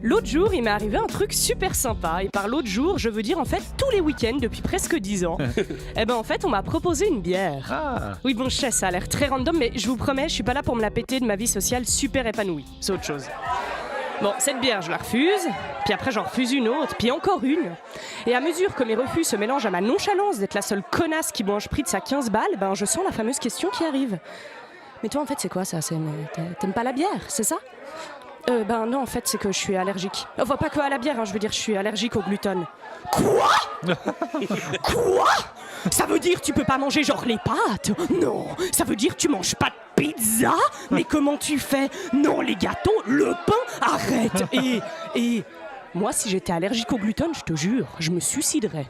L'autre jour, il m'est arrivé un truc super sympa. Et par l'autre jour, je veux dire en fait tous les week-ends depuis presque 10 ans. Eh ben en fait, on m'a proposé une bière. Ah. Oui, bon, je sais, ça a l'air très random, mais je vous promets, je suis pas là pour me la péter de ma vie sociale super épanouie. C'est autre chose. Bon, cette bière, je la refuse, puis après j'en refuse une autre, puis encore une. Et à mesure que mes refus se mélangent à ma nonchalance d'être la seule connasse qui mange prix de sa 15 balles, ben je sens la fameuse question qui arrive. Mais toi, en fait, c'est quoi ça? T'aimes pas la bière, c'est ça? Ben non, en fait, c'est que je suis allergique. Enfin, pas que à la bière, hein, je veux dire, je suis allergique au gluten. Quoi? Quoi? Ça veut dire tu peux pas manger genre les pâtes? Non. Ça veut dire tu manges pas de pizza? Mais comment tu fais? Non, les gâteaux, le pain, arrête. Et moi, si j'étais allergique au gluten, je te jure, je me suiciderais.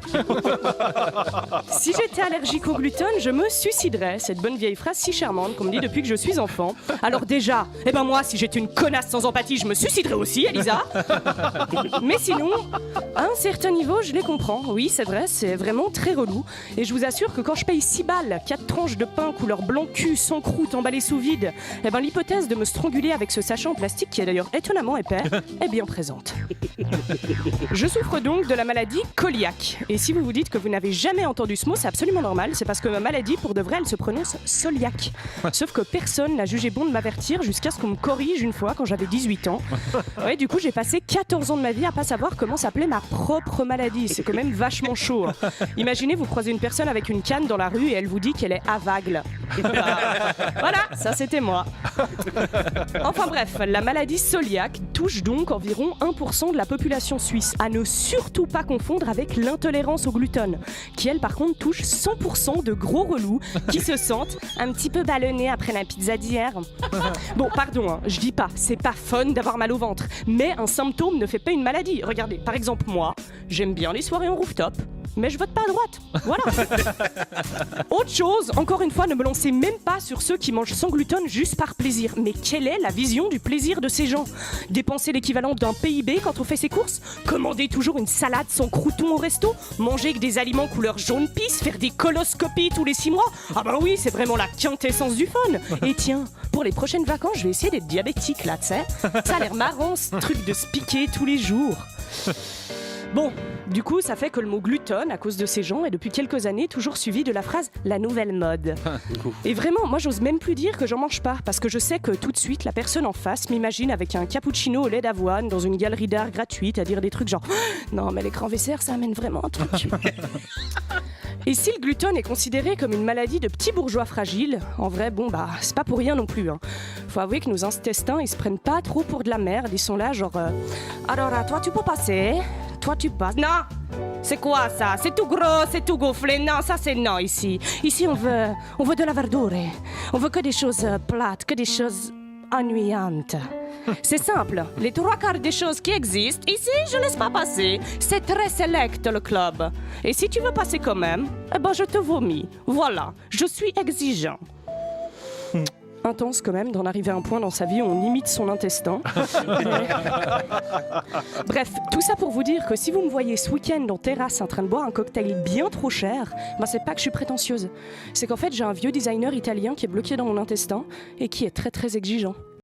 Si j'étais allergique au gluten, je me suiciderais. Cette bonne vieille phrase si charmante qu'on me dit depuis que je suis enfant. Alors déjà, moi, si j'étais une connasse sans empathie, je me suiciderais aussi, Elisa. Mais sinon, à un certain niveau, je les comprends. Oui, c'est vrai, c'est vraiment très relou. Et je vous assure que quand je paye 6 balles, 4 tranches de pain couleur blanc cul, sans croûte, emballées sous vide, l'hypothèse de me stranguler avec ce sachet en plastique, qui est d'ailleurs étonnamment épais, est bien présente. Je souffre donc de la maladie cœliaque. Et si vous vous dites que vous n'avez jamais entendu ce mot, c'est absolument normal. C'est parce que ma maladie, pour de vrai, elle se prononce cœliaque. Sauf que personne n'a jugé bon de m'avertir jusqu'à ce qu'on me corrige une fois quand j'avais 18 ans. Ouais, du coup, j'ai passé 14 ans de ma vie à pas savoir comment s'appelait ma propre maladie. C'est quand même vachement chaud. Hein. Imaginez, vous croisez une personne avec une canne dans la rue et elle vous dit qu'elle est aveugle. Voilà, ça c'était moi. Enfin bref, la maladie cœliaque touche donc environ 1% de la population suisse, à ne surtout pas confondre avec l'intolérance au gluten, qui elle par contre touche 100% de gros relous qui se sentent un petit peu ballonnés après la pizza d'hier. Bon, pardon, hein, je dis pas, c'est pas fun d'avoir mal au ventre, mais un symptôme ne fait pas une maladie. Regardez, par exemple moi, j'aime bien les soirées en rooftop, mais je vote pas à droite. Voilà. Autre chose, encore une fois, ne me lancez même pas sur ceux qui mangent sans gluten juste par plaisir. Mais quelle est la vision du plaisir de ces gens? Dépenser l'équivalent d'un PIB quand on fait ses courses? Commander toujours une salade sans crouton au resto? Manger que des aliments couleur jaune pisse? Faire des coloscopies tous les 6 mois? Ah bah oui, c'est vraiment la quintessence du fun. Et tiens, pour les prochaines vacances, je vais essayer d'être diabétique là, tu sais. Ça a l'air marrant, ce truc de se piquer tous les jours. Bon, du coup, ça fait que le mot gluten, à cause de ces gens, est depuis quelques années toujours suivi de la phrase « la nouvelle mode ». Et vraiment, moi, j'ose même plus dire que j'en mange pas, parce que je sais que tout de suite, la personne en face m'imagine avec un cappuccino au lait d'avoine dans une galerie d'art gratuite à dire des trucs genre « non, mais l'écran VCR, ça amène vraiment un truc ». Et si le gluten est considéré comme une maladie de petits bourgeois fragiles, en vrai, bon, c'est pas pour rien non plus. Hein. Faut avouer que nos intestins, ils se prennent pas trop pour de la merde. Ils sont là, genre, alors, toi, tu peux passer. Toi, tu passes. Non! C'est quoi ça? C'est tout gros, c'est tout gonflé. Non, ça, c'est non ici. Ici, on veut de la verdure. On veut que des choses plates, que des choses ennuyantes. C'est simple, les 3/4 des choses qui existent, ici, je laisse pas passer. C'est très select, le club. Et si tu veux passer quand même, je te vomis. Voilà, je suis exigeant. Intense quand même d'en arriver à un point dans sa vie où on imite son intestin. Bref, tout ça pour vous dire que si vous me voyez ce week-end en terrasse en train de boire un cocktail bien trop cher, c'est pas que je suis prétentieuse. C'est qu'en fait j'ai un vieux designer italien qui est bloqué dans mon intestin et qui est très très exigeant.